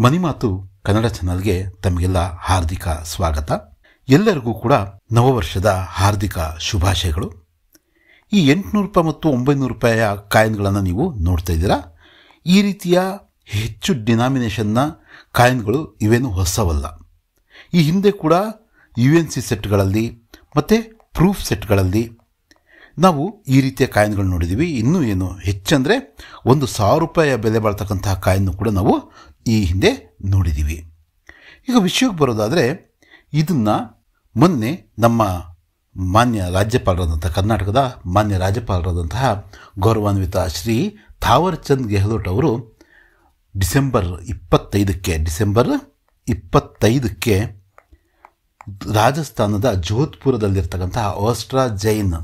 ಮನಿಮಾತು ಕನ್ನಡ ಚಾನಲ್ಗೆ ತಮಗೆಲ್ಲ ಹಾರ್ದಿಕ ಸ್ವಾಗತ. ಎಲ್ಲರಿಗೂ ಕೂಡ ನವವರ್ಷದ ಹಾರ್ದಿಕ ಶುಭಾಶಯಗಳು. ಈ 800 ರೂಪಾಯಿ ಮತ್ತು 900 ರೂಪಾಯಿಯ ಕಾಯಿನ್ಗಳನ್ನು ನೀವು ನೋಡ್ತಾ ಇದ್ದೀರಾ. ಈ ರೀತಿಯ ಹೆಚ್ಚು ಡಿನಾಮಿನೇಷನ್ನ ಕಾಯಿನ್ಗಳು ಇವೇನು ಹೊಸವಲ್ಲ. ಈ ಹಿಂದೆ ಕೂಡ UNC ಸೆಟ್ಗಳಲ್ಲಿ ಮತ್ತು ಪ್ರೂಫ್ ಸೆಟ್ಗಳಲ್ಲಿ ನಾವು ಈ ರೀತಿಯ ಕಾಯಿನ್ಗಳು ನೋಡಿದ್ದೀವಿ. ಇನ್ನೂ ಏನು ಹೆಚ್ಚಂದರೆ 1,000 ರೂಪಾಯಿಯ ಬೆಲೆ ಬಾಳ್ತಕ್ಕಂತಹ ಕಾಯಿನ್ನು ಕೂಡ ನಾವು ಈ ಹಿಂದೆ ನೋಡಿದ್ದೀವಿ. ಈಗ ವಿಷಯಕ್ಕೆ ಬರೋದಾದರೆ, ಇದನ್ನು ಮೊನ್ನೆ ನಮ್ಮ ಮಾನ್ಯ ರಾಜ್ಯಪಾಲರಾದಂಥ ಕರ್ನಾಟಕದ ಮಾನ್ಯ ರಾಜ್ಯಪಾಲರಾದಂತಹ ಗೌರವಾನ್ವಿತ ಶ್ರೀ ಥಾವರ್ ಚಂದ್ ಗೆಹ್ಲೋಟ್ ಅವರು ಡಿಸೆಂಬರ್ 25ಕ್ಕೆ ರಾಜಸ್ಥಾನದ ಜೋಧ್ಪುರದಲ್ಲಿರ್ತಕ್ಕಂತಹ ಆಸ್ಟ್ರಾ ಜೈನ್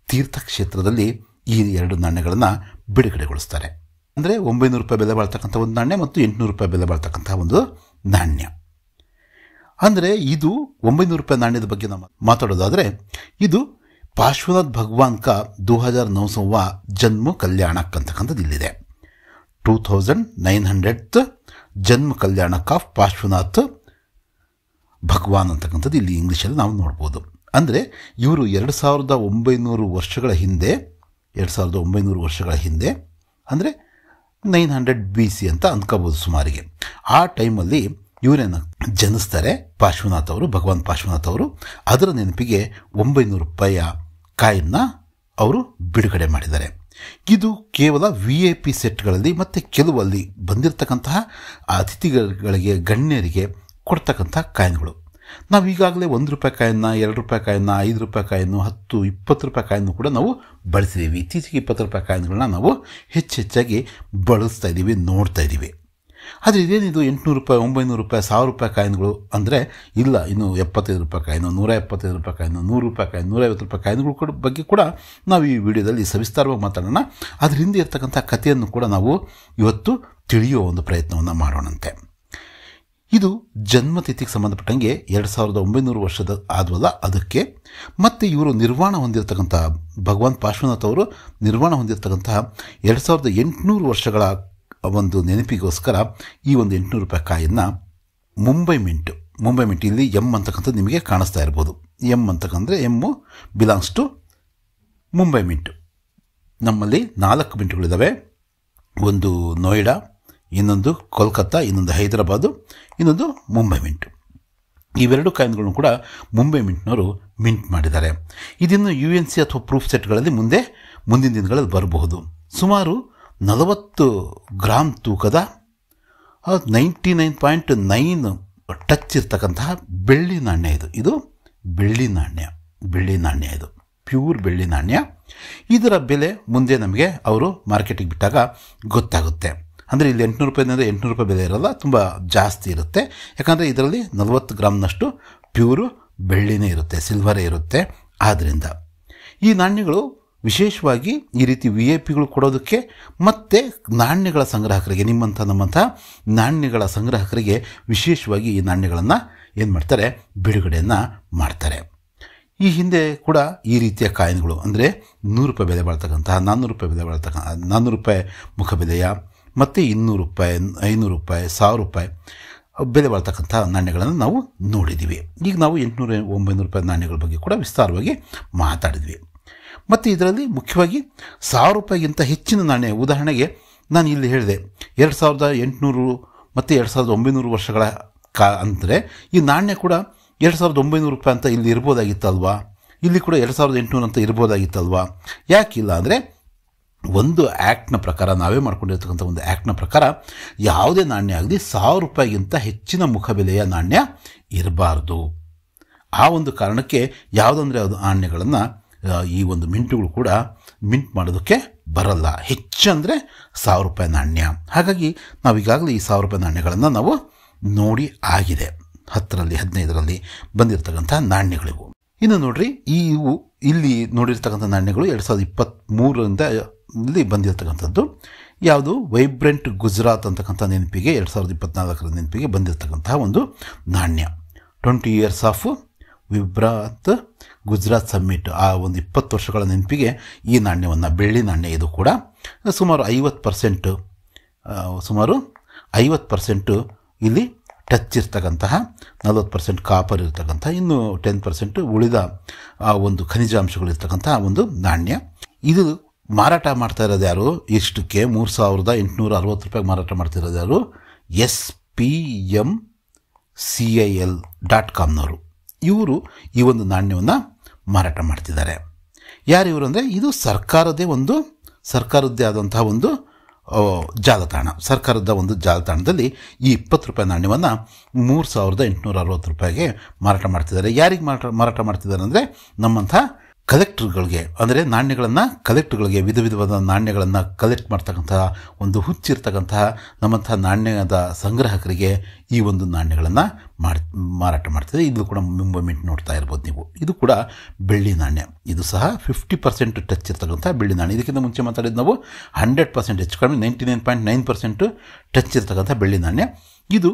ತೀರ್ಥಕ್ಷೇತ್ರದಲ್ಲಿ ಈ 2 ನಾಣ್ಯಗಳನ್ನು ಬಿಡುಗಡೆಗೊಳಿಸ್ತಾರೆ. ಅಂದರೆ 900 ರೂಪಾಯಿ ಬೆಲೆ ಬಾಳ್ತಕ್ಕಂಥ ಒಂದು ನಾಣ್ಯ ಮತ್ತು 800 ರೂಪಾಯಿ ಬೆಲೆ ಬಾಳ್ತಕ್ಕಂಥ ಒಂದು ನಾಣ್ಯ. ಅಂದರೆ ಇದು 900 ರೂಪಾಯಿ ನಾಣ್ಯದ ಬಗ್ಗೆ ನಾವು ಮಾತಾಡೋದಾದರೆ, ಇದು ಪಾರ್ಶ್ವನಾಥ್ ಭಗವಾನ್ ಕಾ 2009 ಜನ್ಮ ಕಲ್ಯಾಣಕ್ ಅಂತಕ್ಕಂಥದ್ದು ಇಲ್ಲಿದೆ. 2900th ಜನ್ಮ ಕಲ್ಯಾಣಕ್ ಆಫ್ ಪಾರ್ಶ್ವನಾಥ್ ಭಗವಾನ್ ಅಂತಕ್ಕಂಥದ್ದು ಇಲ್ಲಿ ಇಂಗ್ಲೀಷಲ್ಲಿ ನಾವು ನೋಡ್ಬೋದು. ಅಂದರೆ ಇವರು 2900 ವರ್ಷಗಳ ಹಿಂದೆ ಅಂದರೆ 900 BC ಅಂತ ಅಂದ್ಕೋಬೋದು ಸುಮಾರಿಗೆ. ಆ ಟೈಮಲ್ಲಿ ಇವರೇನು ಜನಿಸ್ತಾರೆ, ಪಾರ್ಶ್ವನಾಥ್ ಅವರು, ಭಗವಾನ್ ಪಾರ್ಶ್ವನಾಥ್ ಅವರು. ಅದರ ನೆನಪಿಗೆ 900 ರೂಪಾಯಿಯ ಕಾಯಿನ್ನ ಅವರು ಬಿಡುಗಡೆ ಮಾಡಿದ್ದಾರೆ. ಇದು ಕೇವಲ VIP ಸೆಟ್ಗಳಲ್ಲಿ ಮತ್ತು ಕೆಲವಲ್ಲಿ ಬಂದಿರತಕ್ಕಂತಹ ಅತಿಥಿಗಳಿಗೆ, ಗಣ್ಯರಿಗೆ ಕೊಡ್ತಕ್ಕಂಥ ಕಾಯಿನ್ಗಳು. ನಾವು ಈಗಾಗಲೇ 1 ರೂಪಾಯಿ ಕಾಯಿನ್ನ, 2 ರೂಪಾಯಿ ಕಾಯಿನ್ನ, 5 ರೂಪಾಯಿ ಕಾಯಿನ್ನು, 10, 20 ರೂಪಾಯಿ ಕಾಯಿನ್ನು ಕೂಡ ನಾವು ಬಳಸಿದ್ದೀವಿ. ಇತ್ತೀಚೆಗೆ 20 ರೂಪಾಯಿ ಕಾಯಿನ್ಗಳನ್ನ ನಾವು ಹೆಚ್ಚಾಗಿ ಬಳಸ್ತಾ ಇದ್ದೀವಿ, ನೋಡ್ತಾ ಇದ್ದೀವಿ. ಆದರೆ ಇದೇನಿದು 800 ರೂಪಾಯಿ, 900 ರೂಪಾಯಿ, 1000 ರೂಪಾಯಿ ಕಾಯಿನ್ಗಳು ಅಂದರೆ ಇಲ್ಲ. ಇನ್ನು 75 ರೂಪಾಯಿ ಕಾಯಿನು, 175 ರೂಪಾಯಿ ಕಾಯಿನು, 100 ರೂಪಾಯಿ ಕಾಯಿನು, 150 ರೂಪಾಯಿ ಕಾಯಿನ್ಗಳ ಬಗ್ಗೆ ಕೂಡ ನಾವು ಈ ವಿಡಿಯೋದಲ್ಲಿ ಸವಿಸ್ತಾರವಾಗಿ ಮಾತಾಡೋಣ. ಅದ್ರ ಹಿಂದೆ ಇರ್ತಕ್ಕಂಥ ಕಥೆಯನ್ನು ಕೂಡ ನಾವು ಇವತ್ತು ತಿಳಿಯೋ ಒಂದು ಪ್ರಯತ್ನವನ್ನು ಮಾಡೋಣಂತೆ. ಇದು ಜನ್ಮತಿಥಿಗೆ ಸಂಬಂಧಪಟ್ಟಂಗೆ 2900 ವರ್ಷದ ಆದವಲ್ಲ ಅದಕ್ಕೆ, ಮತ್ತು ಇವರು ನಿರ್ವಾಣ ಹೊಂದಿರತಕ್ಕಂಥ ಭಗವಾನ್ ಪಾರ್ಶ್ವನಾಥ್ ಅವರು ನಿರ್ವಾಣ ಹೊಂದಿರತಕ್ಕಂತಹ 2800 ವರ್ಷಗಳ ಒಂದು ನೆನಪಿಗೋಸ್ಕರ ಈ ಒಂದು 800 ರೂಪಾಯಿ ಕಾಯಿನ್ನ ಮುಂಬೈ ಮಿಂಟ್ ಇಲ್ಲಿ M ಅಂತಕ್ಕಂಥದ್ದು ನಿಮಗೆ ಕಾಣಿಸ್ತಾ ಇರ್ಬೋದು. M ಅಂತಕ್ಕಂದರೆ M belongs to Mumbai mint. ನಮ್ಮಲ್ಲಿ 4 ಮಿಂಟ್ಗಳಿದ್ದಾವೆ. ಒಂದು ನೋಯ್ಡಾ, ಇನ್ನೊಂದು ಕೋಲ್ಕತ್ತಾ, ಇನ್ನೊಂದು ಹೈದರಾಬಾದು, ಇನ್ನೊಂದು ಮುಂಬೈ ಮಿಂಟ್. ಇವೆರಡು ಕಾಯಿನ್ಗಳನ್ನು ಕೂಡ ಮುಂಬೈ ಮಿಂಟ್ನವರು ಮಿಂಟ್ ಮಾಡಿದ್ದಾರೆ. ಇದನ್ನು UNC ಅಥವಾ ಪ್ರೂಫ್ ಸೆಟ್ಗಳಲ್ಲಿ ಮುಂದಿನ ದಿನಗಳಲ್ಲಿ ಬರಬಹುದು. ಸುಮಾರು 40 ಗ್ರಾಮ್ ತೂಕದ 99.9 ಟಚ್ ಇರ್ತಕ್ಕಂತಹ ಬೆಳ್ಳಿ ನಾಣ್ಯ ಇದು ಬೆಳ್ಳಿ ನಾಣ್ಯ ಇದು ಪ್ಯೂರ್ ಬೆಳ್ಳಿ ನಾಣ್ಯ. ಇದರ ಬೆಲೆ ಮುಂದೆ ನಮಗೆ ಅವರು ಮಾರ್ಕೆಟಿಗೆ ಬಿಟ್ಟಾಗ ಗೊತ್ತಾಗುತ್ತೆ. ಅಂದರೆ ಇಲ್ಲಿ 800 ರೂಪಾಯಿನಿಂದ 800 ರೂಪಾಯಿ ಬೆಲೆ ಇರೋಲ್ಲ, ತುಂಬ ಜಾಸ್ತಿ ಇರುತ್ತೆ. ಯಾಕಂದರೆ ಇದರಲ್ಲಿ 40 ಗ್ರಾಮ್ನಷ್ಟು ಪ್ಯೂರು ಬೆಳ್ಳಿನೇ ಇರುತ್ತೆ, ಸಿಲ್ವರೇ ಇರುತ್ತೆ. ಆದ್ದರಿಂದ ಈ ನಾಣ್ಯಗಳು ವಿಶೇಷವಾಗಿ ಈ ರೀತಿ VIP ಕೊಡೋದಕ್ಕೆ ಮತ್ತು ನಾಣ್ಯಗಳ ಸಂಗ್ರಾಹಕರಿಗೆ, ನಮ್ಮಂಥ ನಾಣ್ಯಗಳ ಸಂಗ್ರಾಹಕರಿಗೆ ವಿಶೇಷವಾಗಿ ಈ ನಾಣ್ಯಗಳನ್ನು ಏನು ಮಾಡ್ತಾರೆ, ಬಿಡುಗಡೆಯನ್ನು ಮಾಡ್ತಾರೆ. ಈ ಹಿಂದೆ ಕೂಡ ಈ ರೀತಿಯ ಕಾಯಿನ್ಗಳು ಅಂದರೆ 100 ರೂಪಾಯಿ ಬೆಲೆ ಬಾಳ್ತಕ್ಕಂತಹ, 400 ರೂಪಾಯಿ ಬೆಲೆ ಬಾಳ್ತಕ್ಕಂಥ, 400 ರೂಪಾಯಿ ಮುಖಬೆಲೆಯ ಮತ್ತು 200 ರೂಪಾಯಿ, 500 ರೂಪಾಯಿ, 1000 ರೂಪಾಯಿ ಬೆಲೆ ಬಾಳ್ತಕ್ಕಂಥ ನಾಣ್ಯಗಳನ್ನು ನಾವು ನೋಡಿದ್ದೀವಿ. ಈಗ ನಾವು 800, 900 ರೂಪಾಯಿ ನಾಣ್ಯಗಳ ಬಗ್ಗೆ ಕೂಡ ವಿಸ್ತಾರವಾಗಿ ಮಾತಾಡಿದ್ವಿ. ಮತ್ತು ಇದರಲ್ಲಿ ಮುಖ್ಯವಾಗಿ 1000 ರೂಪಾಯಿಗಿಂತ ಹೆಚ್ಚಿನ ನಾಣ್ಯ, ಉದಾಹರಣೆಗೆ ನಾನು ಇಲ್ಲಿ ಹೇಳಿದೆ 2800 ಮತ್ತು 2900 ವರ್ಷಗಳ ಅಂದರೆ ಈ ನಾಣ್ಯ ಕೂಡ 2900 ರೂಪಾಯಿ ಅಂತ ಇಲ್ಲಿ ಇರ್ಬೋದಾಗಿತ್ತಲ್ವಾ, ಇಲ್ಲಿ ಕೂಡ 2800 ಅಂತ ಇರ್ಬೋದಾಗಿತ್ತಲ್ವಾ. ಯಾಕಿಲ್ಲ ಅಂದರೆ ಒಂದು ಆ್ಯಕ್ಟ್ನ ಪ್ರಕಾರ, ನಾವೇ ಮಾಡ್ಕೊಂಡಿರ್ತಕ್ಕಂಥ ಒಂದು ಆ್ಯಕ್ಟ್ನ ಪ್ರಕಾರ ಯಾವುದೇ ನಾಣ್ಯ ಆಗಲಿ 1000 ರೂಪಾಯಿಗಿಂತ ಹೆಚ್ಚಿನ ಮುಖಬೆಲೆಯ ನಾಣ್ಯ ಇರಬಾರ್ದು. ಆ ಒಂದು ಕಾರಣಕ್ಕೆ ಯಾವುದಂದರೆ ಅದು ನಾಣ್ಯಗಳನ್ನು ಈ ಒಂದು ಮಿಂಟುಗಳು ಕೂಡ ಮಿಂಟ್ ಮಾಡೋದಕ್ಕೆ ಬರಲ್ಲ. ಹೆಚ್ಚಂದರೆ 1000 ರೂಪಾಯಿ ನಾಣ್ಯ. ಹಾಗಾಗಿ ನಾವು ಈಗಾಗಲೇ ಈ 1000 ರೂಪಾಯಿ ನಾಣ್ಯಗಳನ್ನು ನಾವು ನೋಡಿ ಆಗಿದೆ. 10ರಲ್ಲಿ 15ರಲ್ಲಿ ಬಂದಿರತಕ್ಕಂಥ ನಾಣ್ಯಗಳಿವು. ಇನ್ನು ನೋಡ್ರಿ, ಇವು ಇಲ್ಲಿ ನೋಡಿರ್ತಕ್ಕಂಥ ನಾಣ್ಯಗಳು 2023ರಿಂದ ಇಲ್ಲಿ ಬಂದಿರತಕ್ಕಂಥದ್ದು. ಯಾವುದು ವೈಬ್ರೆಂಟ್ ಗುಜರಾತ್ ಅಂತಕ್ಕಂಥ ನೆನಪಿಗೆ 2024ರ ನೆನಪಿಗೆ ಬಂದಿರತಕ್ಕಂತಹ ಒಂದು ನಾಣ್ಯ. 20 years ಆಫ್ ವಿಬ್ರಾತ್ ಗುಜರಾತ್ ಸಮ್ಮಿಟ್, ಆ ಒಂದು 20 ವರ್ಷಗಳ ನೆನಪಿಗೆ ಈ ನಾಣ್ಯವನ್ನು, ಬೆಳ್ಳಿ ನಾಣ್ಯ ಇದು ಕೂಡ ಸುಮಾರು 50% ಇಲ್ಲಿ ಟಚ್ ಇರ್ತಕ್ಕಂತಹ 40% ಕಾಪರ್ ಇರ್ತಕ್ಕಂಥ, ಇನ್ನು 10% ಉಳಿದ ಒಂದು ಖನಿಜಾಂಶಗಳು ಇರ್ತಕ್ಕಂತಹ ಒಂದು ನಾಣ್ಯ. ಇದು ಮಾರಾಟ ಮಾಡ್ತಾ ಇರೋದು ಯಾರು? ಇಷ್ಟಕ್ಕೆ 3860 ರೂಪಾಯಿಗೆ ಮಾರಾಟ ಮಾಡ್ತಿರೋದು ಯಾರು? SPMCIL.comನವರು. ಇವರು ಈ ಒಂದು ನಾಣ್ಯವನ್ನು ಮಾರಾಟ ಮಾಡ್ತಿದ್ದಾರೆ. ಯಾರು ಇವರು ಅಂದರೆ, ಇದು ಸರ್ಕಾರದ್ದೇ ಆದಂತಹ ಒಂದು ಜಾಲತಾಣ. ಸರ್ಕಾರದ ಒಂದು ಜಾಲತಾಣದಲ್ಲಿ ಈ 20 ರೂಪಾಯಿ ನಾಣ್ಯವನ್ನು 3860 ರೂಪಾಯಿಗೆ ಮಾರಾಟ ಮಾಡ್ತಿದ್ದಾರೆ. ಯಾರಿಗೆ ಮಾರಾಟ ಮಾಡ್ತಿದ್ದಾರೆ ಅಂದರೆ, ನಮ್ಮಂಥ ಕಲೆಕ್ಟರ್ಗಳಿಗೆ, ಅಂದರೆ ಕಲೆಕ್ಟರ್ಗಳಿಗೆ, ವಿಧ ವಿಧವಾದ ನಾಣ್ಯಗಳನ್ನು ಕಲೆಕ್ಟ್ ಮಾಡ್ತಕ್ಕಂತಹ ಒಂದು ಹುಚ್ಚಿರ್ತಕ್ಕಂತಹ ನಮ್ಮಂಥ ನಾಣ್ಯದ ಸಂಗ್ರಾಹಕರಿಗೆ ಈ ಒಂದು ನಾಣ್ಯಗಳನ್ನು ಮಾರಾಟ ಮಾಡ್ತಿದೆ. ಇದು ಕೂಡ ಮುಂಬೈ ಮಿಂಟ್ ನೋಡ್ತಾ ಇರ್ಬೋದು ನೀವು. ಇದು ಕೂಡ ಬೆಳ್ಳಿ ನಾಣ್ಯ. ಇದು ಸಹ 50% ಟಚ್ ಇರ್ತಕ್ಕಂಥ ಬೆಳ್ಳಿ ನಾಣ್ಯ. ಇದಕ್ಕಿಂತ ಮುಂಚೆ ಮಾತಾಡಿದ್ದು ನಾವು 100% ಹೆಚ್ಚು ಕಡಿಮೆ 99.9% ಟಚ್ ಇರ್ತಕ್ಕಂಥ ಬೆಳ್ಳಿ ನಾಣ್ಯ. ಇದು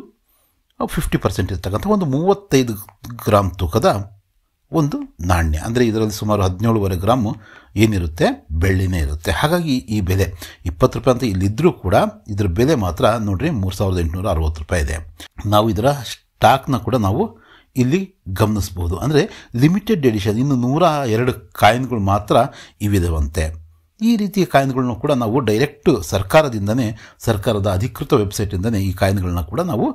50% ಇರ್ತಕ್ಕಂಥ ಒಂದು 35 ಗ್ರಾಮ್ ತೂಕದ ಒಂದು ನಾಣ್ಯ. ಅಂದರೆ ಇದರಲ್ಲಿ ಸುಮಾರು 17.5 ಗ್ರಾಮು ಏನಿರುತ್ತೆ, ಬೆಳ್ಳಿನೇ ಇರುತ್ತೆ. ಹಾಗಾಗಿ ಈ ಬೆಲೆ 20 ರೂಪಾಯಿ ಅಂತ ಇಲ್ಲಿದ್ದರೂ ಕೂಡ ಇದರ ಬೆಲೆ ಮಾತ್ರ ನೋಡ್ರಿ 3860 ರೂಪಾಯಿ ಇದೆ. ನಾವು ಇದರ ಸ್ಟಾಕ್ನ ಕೂಡ ನಾವು ಇಲ್ಲಿ ಗಮನಿಸ್ಬೋದು. ಅಂದರೆ ಲಿಮಿಟೆಡ್ ಎಡಿಷನ್, ಇನ್ನು 102 ಕಾಯಿನ್ಗಳು ಮಾತ್ರ ಇವಿದವಂತೆ. ಈ ರೀತಿಯ ಕಾಯಿನ್ಗಳನ್ನ ಕೂಡ ನಾವು ಡೈರೆಕ್ಟ್ ಸರ್ಕಾರದ ಅಧಿಕೃತ ವೆಬ್ಸೈಟಿಂದನೇ ಈ ಕಾಯಿನ್ಗಳನ್ನ ಕೂಡ ನಾವು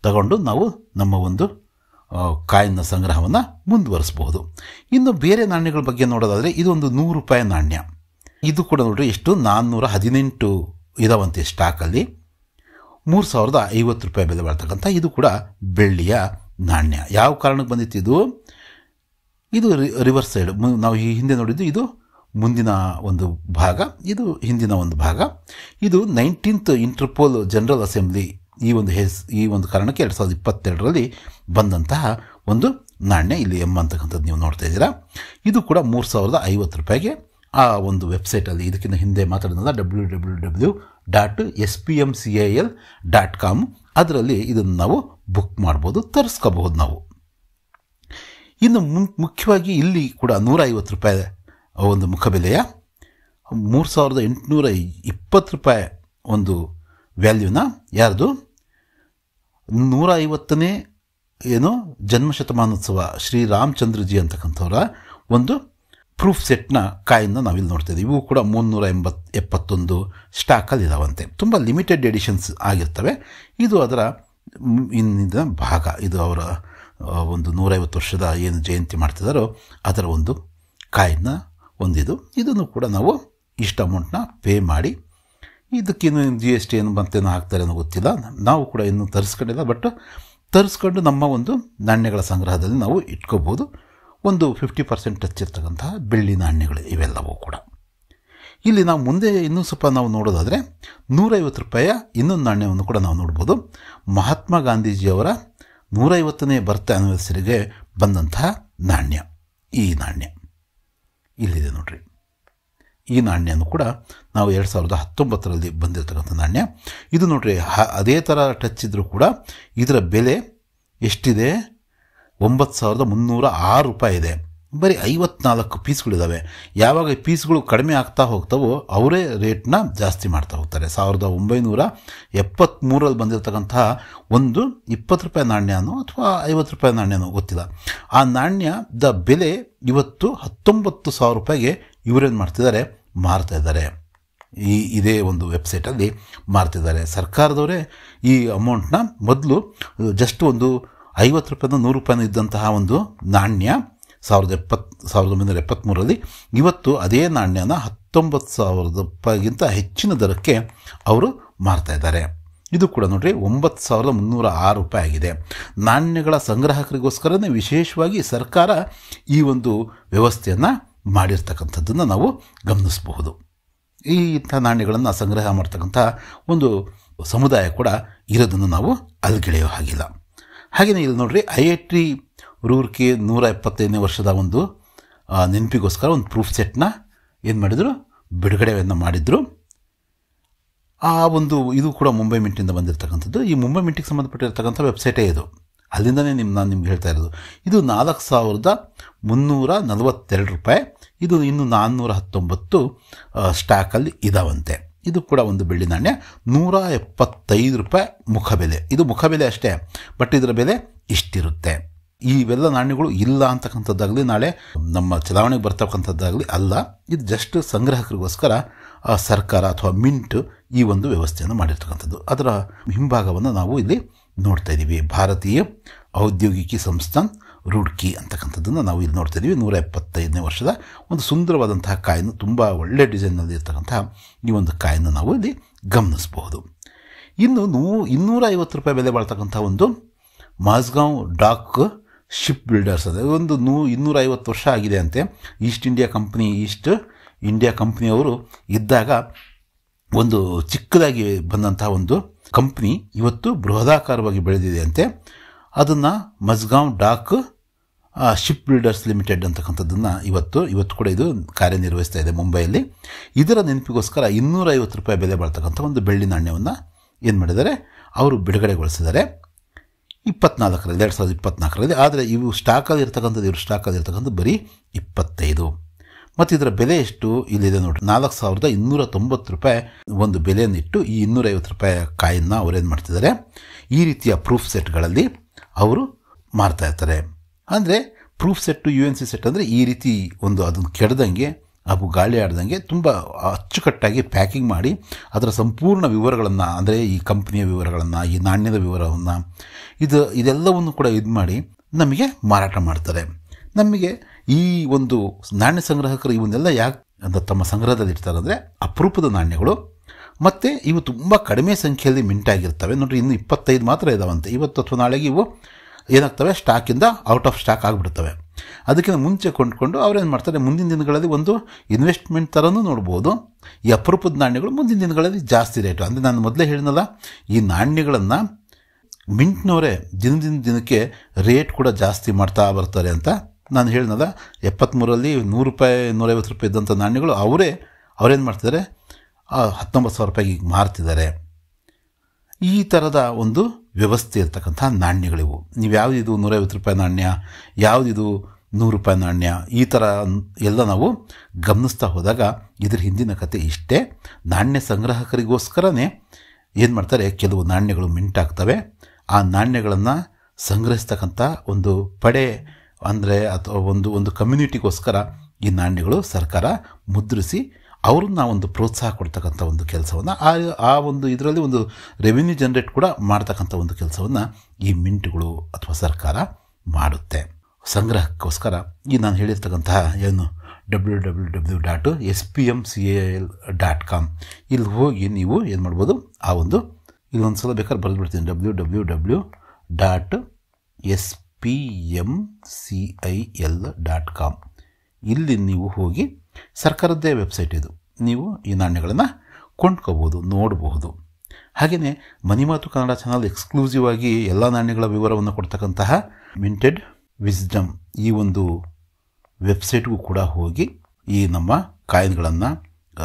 ತಗೊಂಡು ನಾವು ನಮ್ಮ ಒಂದು ಕಾಯಿನ್ನ ಸಂಗ್ರಹವನ್ನು ಮುಂದುವರಿಸಬಹುದು. ಇನ್ನು ಬೇರೆ ನಾಣ್ಯಗಳ ಬಗ್ಗೆ ನೋಡೋದಾದರೆ, ಇದೊಂದು 100 ರೂಪಾಯಿ ನಾಣ್ಯ. ಇದು ಕೂಡ ನೋಡ್ರಿ ಎಷ್ಟು 418 ಇದಾವಂತೆ ಸ್ಟಾಕಲ್ಲಿ. 3050 ರೂಪಾಯಿ ಬೆಲೆ ಬಾಳ್ತಕ್ಕಂಥ ಇದು ಕೂಡ ಬೆಳ್ಳಿಯ ನಾಣ್ಯ. ಯಾವ ಕಾರಣಕ್ಕೆ ಬಂದಿತ್ತು ಇದು ರಿವರ್ಸ್ ಸೈಡ್. ನಾವು ಈ ಹಿಂದೆ ನೋಡಿದ್ದು ಇದು ಮುಂದಿನ ಒಂದು ಭಾಗ, ಇದು ಹಿಂದಿನ ಒಂದು ಭಾಗ. ಇದು 19th ಇಂಟರ್ಪೋಲ್ ಜನರಲ್ ಅಸೆಂಬ್ಲಿ ಈ ಒಂದು ಕಾರಣಕ್ಕೆ 2022ರಲ್ಲಿ ಬಂದಂತಹ ಒಂದು ನಾಣ್ಯ. ಇಲ್ಲಿ ಅಂತಕ್ಕಂಥದ್ದು ನೀವು ನೋಡ್ತಾ ಇದ್ದೀರಾ. ಇದು ಕೂಡ 3050 ರೂಪಾಯಿಗೆ ಆ ಒಂದು ವೆಬ್ಸೈಟಲ್ಲಿ, ಇದಕ್ಕಿಂತ ಹಿಂದೆ ಮಾತಾಡಿದ www.spmcil.com ಅದರಲ್ಲಿ ಇದನ್ನು ನಾವು ಬುಕ್ ಮಾಡ್ಬೋದು, ತರಿಸ್ಕೋಬಹುದು ನಾವು. ಇನ್ನು ಮುಖ್ಯವಾಗಿ ಇಲ್ಲಿ ಕೂಡ 150 ರೂಪಾಯಿ ಒಂದು ಮುಖಬೆಲೆಯ 3820 ರೂಪಾಯಿ ಒಂದು ವ್ಯಾಲ್ಯೂನ ಯಾರ್ದು 150ನೇ ಜನ್ಮಶತಮಾನೋತ್ಸವ ಶ್ರೀರಾಮಚಂದ್ರಜಿ ಅಂತಕ್ಕಂಥವರ ಒಂದು ಪ್ರೂಫ್ ಸೆಟ್ನ ಕಾಯಿನ್ನ ನಾವಿಲ್ಲಿ ನೋಡ್ತಾ ಇದ್ದೀವಿ. ಇವು ಕೂಡ 371 ಸ್ಟಾಕಲ್ಲಿ ಇದಾವಂತೆ. ತುಂಬ ಲಿಮಿಟೆಡ್ ಎಡಿಷನ್ಸ್ ಆಗಿರ್ತವೆ. ಇದು ಅದರ ಇನ್ನಿಂದ ಭಾಗ. ಇದು ಅವರ ಒಂದು 150 ವರ್ಷದ ಏನು ಜಯಂತಿ ಮಾಡ್ತಿದ್ದಾರೋ ಅದರ ಒಂದು ಕಾಯಿನ್ನ ಒಂದಿದು. ಇದನ್ನು ಕೂಡ ನಾವು ಇಷ್ಟು ಅಮೌಂಟ್ನ ಪೇ ಮಾಡಿ, ಇದಕ್ಕೇನು GST ಏನು ಬಂತೇನೋ ಹಾಕ್ತಾರೆ ಅನ್ನೋ ಗೊತ್ತಿಲ್ಲ. ನಾವು ಕೂಡ ಇನ್ನೂ ತರಿಸ್ಕೊಂಡಿಲ್ಲ, ಬಟ್ ತರಿಸ್ಕೊಂಡು ನಮ್ಮ ಒಂದು ನಾಣ್ಯಗಳ ಸಂಗ್ರಹದಲ್ಲಿ ನಾವು ಇಟ್ಕೋಬೋದು. ಒಂದು 50% ಟಚ್ ಇರ್ತಕ್ಕಂತಹ ಬೆಳ್ಳಿ ನಾಣ್ಯಗಳು ಇವೆಲ್ಲವೂ ಕೂಡ. ಇಲ್ಲಿ ನಾವು ಮುಂದೆ ಇನ್ನೂ ಸ್ವಲ್ಪ ನಾವು ನೋಡೋದಾದರೆ 150 ರೂಪಾಯಿಯ ಇನ್ನೊಂದು ನಾಣ್ಯವನ್ನು ಕೂಡ ನಾವು ನೋಡ್ಬೋದು. ಮಹಾತ್ಮ ಗಾಂಧೀಜಿಯವರ 150ನೇ ಬರ್ತ್ ಆ್ಯನಿವರ್ಸರಿಗೆ ಬಂದಂತಹ ನಾಣ್ಯ. ಈ ನಾಣ್ಯ ಇಲ್ಲಿದೆ ನೋಡ್ರಿ. ಈ ನಾಣ್ಯನೂ ಕೂಡ ನಾವು 2019ರಲ್ಲಿ ಬಂದಿರತಕ್ಕಂಥ ನಾಣ್ಯ. ಇದು ನೋಡ್ರಿ ಅದೇ ಥರ ಟಚ್ ಇದ್ದರೂ ಕೂಡ ಇದರ ಬೆಲೆ ಎಷ್ಟಿದೆ? 9306 ರೂಪಾಯಿ ಇದೆ. ಬರೀ 54 ಪೀಸ್ಗಳಿದ್ದಾವೆ. ಯಾವಾಗ ಈ ಪೀಸ್ಗಳು ಕಡಿಮೆ ಆಗ್ತಾ ಹೋಗ್ತಾವೋ ಅವರೇ ರೇಟ್ನ ಜಾಸ್ತಿ ಮಾಡ್ತಾ ಹೋಗ್ತಾರೆ. 1973ರಲ್ಲಿ ಬಂದಿರತಕ್ಕಂತಹ ಒಂದು 20 ರೂಪಾಯಿ ನಾಣ್ಯನೋ ಅಥವಾ 50 ರೂಪಾಯಿ ನಾಣ್ಯನೋ ಗೊತ್ತಿಲ್ಲ, ಆ ನಾಣ್ಯದ ಬೆಲೆ ಇವತ್ತು 19,000 ರೂಪಾಯಿಗೆ ಇವರೇನು ಮಾಡ್ತಿದ್ದಾರೆ, ಮಾರ್ತಾ ಇದ್ದಾರೆ. ಇದೇ ಒಂದು ವೆಬ್ಸೈಟಲ್ಲಿ ಮಾರ್ತಿದ್ದಾರೆ. ಸರ್ಕಾರದವರೇ ಈ ಅಮೌಂಟ್ನ ಮೊದಲು ಜಸ್ಟ್ ಒಂದು 50 ರೂಪಾಯಿನೋ 100 ರೂಪಾಯಿನೋ ಇದ್ದಂತಹ ಒಂದು ನಾಣ್ಯ 1973ರಲ್ಲಿ ಇವತ್ತು ಅದೇ ನಾಣ್ಯನ 19,000 ರೂಪಾಯಿಗಿಂತ ಹೆಚ್ಚಿನ ದರಕ್ಕೆ ಅವರು ಮಾರ್ತಾ ಇದ್ದಾರೆ. ಇದು ಕೂಡ ನೋಡ್ರಿ 9,306 ರೂಪಾಯಿ ಆಗಿದೆ. ನಾಣ್ಯಗಳ ಸಂಗ್ರಾಹಕರಿಗೋಸ್ಕರನೇ ವಿಶೇಷವಾಗಿ ಸರ್ಕಾರ ಈ ಒಂದು ವ್ಯವಸ್ಥೆಯನ್ನು ಮಾಡಿರ್ತಕ್ಕಂಥದ್ದನ್ನು ನಾವು ಗಮನಿಸಬಹುದು. ಈ ಇಂಥ ನಾಣ್ಯಗಳನ್ನು ಸಂಗ್ರಹ ಮಾಡ್ತಕ್ಕಂಥ ಒಂದು ಸಮುದಾಯ ಕೂಡ ಇರೋದನ್ನು ನಾವು ಅಲ್ಗೆಳೆಯೋ ಹಾಗಿಲ್ಲ. ಹಾಗೆಯೇ ಇಲ್ಲಿ ನೋಡ್ರಿ IIT ರೂರ್ಕಿ 175ನೇ ವರ್ಷದ ಒಂದು ನೆನಪಿಗೋಸ್ಕರ ಒಂದು ಪ್ರೂಫ್ ಸೆಟ್ನ ಏನು ಮಾಡಿದರು, ಬಿಡುಗಡೆಯನ್ನು ಮಾಡಿದರು. ಆ ಒಂದು ಇದು ಕೂಡ ಮುಂಬೈ ಮಿಂಟಿಂದ ಬಂದಿರತಕ್ಕಂಥದ್ದು. ಈ ಮುಂಬೈ ಮಿಂಟಿಗೆ ಸಂಬಂಧಪಟ್ಟಿರ್ತಕ್ಕಂಥ ವೆಬ್ಸೈಟೇ ಇದು. ಅಲ್ಲಿಂದನೇ ನಾನು ನಿಮ್ಗೆ ಹೇಳ್ತಾ ಇರೋದು. ಇದು 4,342 ರೂಪಾಯಿ. ಇದು ಇನ್ನು 419 ಸ್ಟಾಕಲ್ಲಿ ಇದಾವಂತೆ. ಇದು ಕೂಡ ಒಂದು ಬೆಳ್ಳಿ ನಾಣ್ಯ, 175 ರೂಪಾಯಿ ಮುಖಬೆಲೆ. ಇದು ಮುಖಬೆಲೆ ಅಷ್ಟೇ, ಬಟ್ ಇದರ ಬೆಲೆ ಇಷ್ಟಿರುತ್ತೆ. ಇವೆಲ್ಲ ನಾಣ್ಯಗಳು ಇಲ್ಲ ಅಂತಕ್ಕಂಥದ್ದಾಗಲಿ, ನಾಳೆ ನಮ್ಮ ಚಲಾವಣೆಗೆ ಬರ್ತಕ್ಕಂಥದ್ದಾಗಲಿ ಅಲ್ಲ. ಇದು ಜಸ್ಟ್ ಸಂಗ್ರಾಹಕರಿಗೋಸ್ಕರ ಸರ್ಕಾರ ಅಥವಾ ಮಿಂಟ್ ಈ ಒಂದು ವ್ಯವಸ್ಥೆಯನ್ನು ಮಾಡಿರ್ತಕ್ಕಂಥದ್ದು. ಅದರ ಹಿಂಭಾಗವನ್ನು ನಾವು ಇಲ್ಲಿ ನೋಡ್ತಾ ಇದ್ದೀವಿ. ಭಾರತೀಯ ಔದ್ಯೋಗಿಕಿ ಸಂಸ್ಥಾನ್ ರೂಡ್ಕಿ ಅಂತಕ್ಕಂಥದ್ದನ್ನು ನಾವು ಇಲ್ಲಿ ನೋಡ್ತಾ ಇದ್ದೀವಿ. 175ನೇ ವರ್ಷದ ಒಂದು ಸುಂದರವಾದಂತಹ ಕಾಯನ್ನು, ತುಂಬ ಒಳ್ಳೆ ಡಿಸೈನ್ನಲ್ಲಿ ಇರ್ತಕ್ಕಂತಹ ಈ ಒಂದು ಕಾಯನ್ನು ನಾವು ಇಲ್ಲಿ ಗಮನಿಸಬಹುದು. ಇನ್ನು 250 ರೂಪಾಯಿ ಬೆಲೆ ಬಾಳ್ತಕ್ಕಂಥ ಒಂದು ಮಾಸ್ಗಾಂವ್ ಡಾಕ್ ಶಿಪ್ ಬಿಲ್ಡರ್ಸ್ ಅದೇ ಒಂದು 250 ವರ್ಷ ಆಗಿದೆ ಅಂತೆ. ಈಸ್ಟ್ ಇಂಡಿಯಾ ಕಂಪ್ನಿಯವರು ಇದ್ದಾಗ ಒಂದು ಚಿಕ್ಕದಾಗಿ ಬಂದಂತಹ ಒಂದು ಕಂಪ್ನಿ ಇವತ್ತು ಬೃಹದಾಕಾರವಾಗಿ ಬೆಳೆದಿದೆ ಅಂತೆ. ಅದನ್ನು ಮಸ್ಗಾಂವ್ ಡಾಕ್ ಶಿಪ್ ಬಿಲ್ಡರ್ಸ್ ಲಿಮಿಟೆಡ್ ಅಂತಕ್ಕಂಥದ್ದನ್ನು ಇವತ್ತು ಕೂಡ ಇದು ಕಾರ್ಯನಿರ್ವಹಿಸ್ತಾ ಇದೆ ಮುಂಬೈಯಲ್ಲಿ. ಇದರ ನೆನಪಿಗೋಸ್ಕರ 250 ರೂಪಾಯಿ ಬೆಲೆ ಬಾಳ್ತಕ್ಕಂಥ ಒಂದು ಬೆಳ್ಳಿ ನಾಣ್ಯವನ್ನು ಏನು ಮಾಡಿದ್ದಾರೆ, ಅವರು ಬಿಡುಗಡೆಗೊಳಿಸಿದ್ದಾರೆ 2024ರಲ್ಲಿ. ಆದರೆ ಇವು ಸ್ಟಾಕಲ್ಲಿ ಇರ್ತಕ್ಕಂಥದ್ದು ಬರೀ 25. ಮತ್ತು ಇದರ ಬೆಲೆ ಎಷ್ಟು ಇಲ್ಲಿದೆ ನೋಡಿ, 4290 ರೂಪಾಯಿ ಒಂದು ಬೆಲೆಯನ್ನಿಟ್ಟು ಈ 250 ರೂಪಾಯಿ ಕಾಯನ್ನು ಅವರೇನು ಮಾಡ್ತಿದ್ದಾರೆ, ಈ ರೀತಿಯ ಪ್ರೂಫ್ ಸೆಟ್ಗಳಲ್ಲಿ ಅವರು ಮಾರ್ತಾ ಇರ್ತಾರೆ. ಅಂದರೆ ಪ್ರೂಫ್ ಸೆಟ್ಟು UNC ಸೆಟ್ ಅಂದರೆ ಈ ರೀತಿ ಒಂದು ಅದನ್ನು ಕೆಡದಂಗೆ, ಅವು ಗಾಳಿ ಆಡ್ದಂಗೆ ತುಂಬ ಅಚ್ಚುಕಟ್ಟಾಗಿ ಪ್ಯಾಕಿಂಗ್ ಮಾಡಿ ಅದರ ಸಂಪೂರ್ಣ ವಿವರಗಳನ್ನು, ಅಂದರೆ ಈ ಕಂಪ್ನಿಯ ವಿವರಗಳನ್ನು, ಈ ನಾಣ್ಯದ ವಿವರವನ್ನು, ಇದೆಲ್ಲವನ್ನು ಕೂಡ ಇದು ಮಾಡಿ ನಮಗೆ ಮಾರಾಟ ಮಾಡ್ತಾರೆ. ನಮಗೆ ಈ ಒಂದು ನಾಣ್ಯ ಸಂಗ್ರಾಹಕರು ಇವನ್ನೆಲ್ಲ ಯಾಕೆ ಅಂತ ತಮ್ಮ ಸಂಗ್ರಹದಲ್ಲಿ ಇರ್ತಾರೆ ಅಂದರೆ, ಅಪರೂಪದ ನಾಣ್ಯಗಳು, ಮತ್ತು ಇವು ತುಂಬ ಕಡಿಮೆ ಸಂಖ್ಯೆಯಲ್ಲಿ ಮಿಂಟಾಗಿರ್ತವೆ. ನೋಡಿರಿ, ಇನ್ನು 25 ಮಾತ್ರ ಇದಾವಂತೆ. ಇವತ್ತು ಅಥವಾ ನಾಳೆಗೆ ಇವು ಏನಾಗ್ತವೆ, ಸ್ಟಾಕಿಂದ ಔಟ್ ಆಫ್ ಸ್ಟಾಕ್ ಆಗಿಬಿಡ್ತವೆ. ಅದಕ್ಕಿಂತ ಮುಂಚೆ ಕೊಂಡ್ಕೊಂಡು ಅವ್ರೇನು ಮಾಡ್ತಾರೆ, ಮುಂದಿನ ದಿನಗಳಲ್ಲಿ ಒಂದು ಇನ್ವೆಸ್ಟ್ಮೆಂಟ್ ಥರನೂ ನೋಡ್ಬೋದು. ಈ ಅಪರೂಪದ ನಾಣ್ಯಗಳು ಮುಂದಿನ ದಿನಗಳಲ್ಲಿ ಜಾಸ್ತಿ ರೇಟು. ಅಂದರೆ ನಾನು ಮೊದಲೇ ಹೇಳಿದ್ನಲ್ಲ, ಈ ನಾಣ್ಯಗಳನ್ನು ಮಿಂಟ್ನವರೇ ದಿನಕ್ಕೆ ರೇಟ್ ಕೂಡ ಜಾಸ್ತಿ ಮಾಡ್ತಾ ಬರ್ತಾರೆ ಅಂತ ನಾನು ಹೇಳಿದ್ನಲ್ಲ. 73ರಲ್ಲಿ 100 ರೂಪಾಯಿ 150 ರೂಪಾಯಿ ಇದ್ದಂಥ ನಾಣ್ಯಗಳು ಅವರೇನು ಮಾಡ್ತಿದ್ದಾರೆ, 19,000 ರೂಪಾಯಿಗೆ ಮಾರ್ತಿದ್ದಾರೆ. ಈ ಥರದ ಒಂದು ವ್ಯವಸ್ಥೆ ಇರ್ತಕ್ಕಂಥ ನಾಣ್ಯಗಳಿವು. ನೀವು ಯಾವುದಿದು 150 ರೂಪಾಯಿ ನಾಣ್ಯ, ಯಾವುದಿದು 100 ರೂಪಾಯಿ ನಾಣ್ಯ, ಈ ಥರ ಎಲ್ಲ ನಾವು ಗಮನಿಸ್ತಾ ಹೋದಾಗ ಇದ್ರ ಹಿಂದಿನ ಕತೆ ಇಷ್ಟೇ. ನಾಣ್ಯ ಸಂಗ್ರಾಹಕರಿಗೋಸ್ಕರನೇ ಏನು ಮಾಡ್ತಾರೆ, ಕೆಲವು ನಾಣ್ಯಗಳು ಮಿಂಟಾಗ್ತವೆ. ಆ ನಾಣ್ಯಗಳನ್ನು ಸಂಗ್ರಹಿಸ್ತಕ್ಕಂಥ ಒಂದು ಪಡೆ ಅಂದರೆ ಅಥವಾ ಒಂದು ಕಮ್ಯುನಿಟಿಗೋಸ್ಕರ ಈ ನಾಣ್ಯಗಳು ಸರ್ಕಾರ ಮುದ್ರಿಸಿ ಅವ್ರನ್ನ ಒಂದು ಪ್ರೋತ್ಸಾಹ ಕೊಡ್ತಕ್ಕಂಥ ಒಂದು ಕೆಲಸವನ್ನು, ಆ ಒಂದು ಇದರಲ್ಲಿ ಒಂದು ರೆವಿನ್ಯೂ ಜನ್ರೇಟ್ ಕೂಡ ಮಾಡ್ತಕ್ಕಂಥ ಒಂದು ಕೆಲಸವನ್ನು ಈ ಮಿಂಟ್ಗಳು ಅಥವಾ ಸರ್ಕಾರ ಮಾಡುತ್ತೆ. ಸಂಗ್ರಹಕ್ಕೋಸ್ಕರ ಈ ನಾನು ಹೇಳಿರ್ತಕ್ಕಂತಹ ಏನು www.spmcal.com ಇಲ್ಲಿ ಹೋಗಿ ನೀವು ಏನು ಮಾಡ್ಬೋದು, ಆ ಒಂದು ಇಲ್ಲೊಂದು ಸಲ ಬೇಕಾದ್ರೆ ಬರೆದ್ಬಿಡ್ತೀನಿ, www.spmcal.com. ಇಲ್ಲಿ ನೀವು ಹೋಗಿ, ಸರ್ಕಾರದ್ದೇ ವೆಬ್ಸೈಟ್ ಇದು, ನೀವು ಈ ನಾಣ್ಯಗಳನ್ನು ಕೊಂಡ್ಕೋಬೋದು, ನೋಡಬಹುದು. ಹಾಗೆಯೇ ಮನಿ ಮಾತು ಕನ್ನಡ ಚಾನಲ್ ಎಕ್ಸ್ಕ್ಲೂಸಿವ್ ಆಗಿ ಎಲ್ಲ ನಾಣ್ಯಗಳ ವಿವರವನ್ನು ಕೊಡ್ತಕ್ಕಂತಹ ಮಿಂಟೆಡ್ ವಿಸ್ಡಮ್ ಈ ಒಂದು ವೆಬ್ಸೈಟ್ಗೂ ಕೂಡ ಹೋಗಿ ಈ ನಮ್ಮ ಕಾಯಿನ್ಗಳನ್ನು,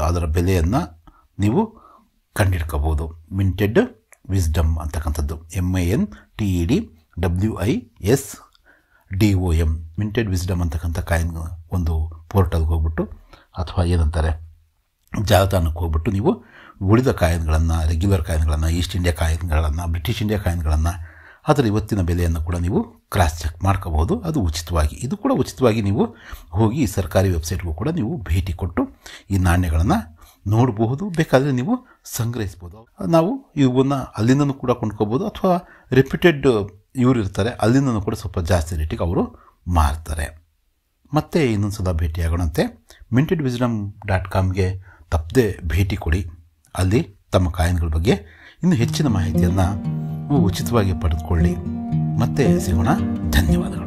ಅದರ ಬೆಲೆಯನ್ನು ನೀವು ಕಂಡಿಡ್ಕೋಬೋದು. ಮಿಂಟೆಡ್ ವಿಸ್ಡಮ್ ಅಂತಕ್ಕಂಥದ್ದು MINTEDWISDOM ಮಿಂಟೆಡ್ ವಿಸ್ಡಮ್ ಅಂತಕ್ಕಂಥ ಕಾಯಿನ್ ಒಂದು ಪೋರ್ಟಲ್ಗೆ ಹೋಗ್ಬಿಟ್ಟು ಅಥವಾ ಏನಂತಾರೆ ಜಾಲತಾಣಕ್ಕೆ ಹೋಗ್ಬಿಟ್ಟು ನೀವು ಉಳಿದ ಕಾಯಿನ್ಗಳನ್ನು, ರೆಗ್ಯುಲರ್ ಕಾಯಿನ್ಗಳನ್ನು, ಈಸ್ಟ್ ಇಂಡಿಯಾ ಕಾಯಿನ್ಗಳನ್ನು, ಬ್ರಿಟಿಷ್ ಇಂಡಿಯಾ ಕಾಯಿನ್ಗಳನ್ನು, ಅದರ ಇವತ್ತಿನ ಬೆಲೆಯನ್ನು ಕೂಡ ನೀವು ಕ್ರಾಸ್ ಚೆಕ್ ಮಾಡ್ಕೋಬಹುದು. ಅದು ಉಚಿತವಾಗಿ, ಇದು ಕೂಡ ಉಚಿತವಾಗಿ ನೀವು ಹೋಗಿ ಈ ಸರ್ಕಾರಿ ವೆಬ್ಸೈಟ್ಗೂ ಕೂಡ ನೀವು ಭೇಟಿ ಕೊಟ್ಟು ಈ ನಾಣ್ಯಗಳನ್ನು ನೋಡಬಹುದು. ಬೇಕಾದರೆ ನೀವು ಸಂಗ್ರಹಿಸ್ಬೋದು. ನಾವು ಇವನ್ನು ಅಲ್ಲಿಂದನೂ ಕೂಡ ಕೊಂಡ್ಕೋಬೋದು, ಅಥವಾ ರೆಪ್ಯೂಟೆಡ್ ಇವರು ಇರ್ತಾರೆ, ಅಲ್ಲಿಂದನೂ ಕೂಡ ಸ್ವಲ್ಪ ಜಾಸ್ತಿ ರೇಟಿಗೆ ಅವರು ಮಾರ್ತಾರೆ. ಮತ್ತೆ ಇನ್ನೊಂದು ಸಲ ಭೇಟಿಯಾಗೋಣಂತೆ. MINTEDWISDOM.comಗೆ ತಪ್ಪದೆ ಭೇಟಿ ಕೊಡಿ. ಅಲ್ಲಿ ತಮ್ಮ ಕಾಯಿನ್ಗಳ ಬಗ್ಗೆ ಇನ್ನೂ ಹೆಚ್ಚಿನ ಮಾಹಿತಿಯನ್ನು ಉಚಿತವಾಗಿ ಪಡೆದುಕೊಳ್ಳಿ. ಮತ್ತೆ ಸಿಗೋಣ. ಧನ್ಯವಾದಗಳು.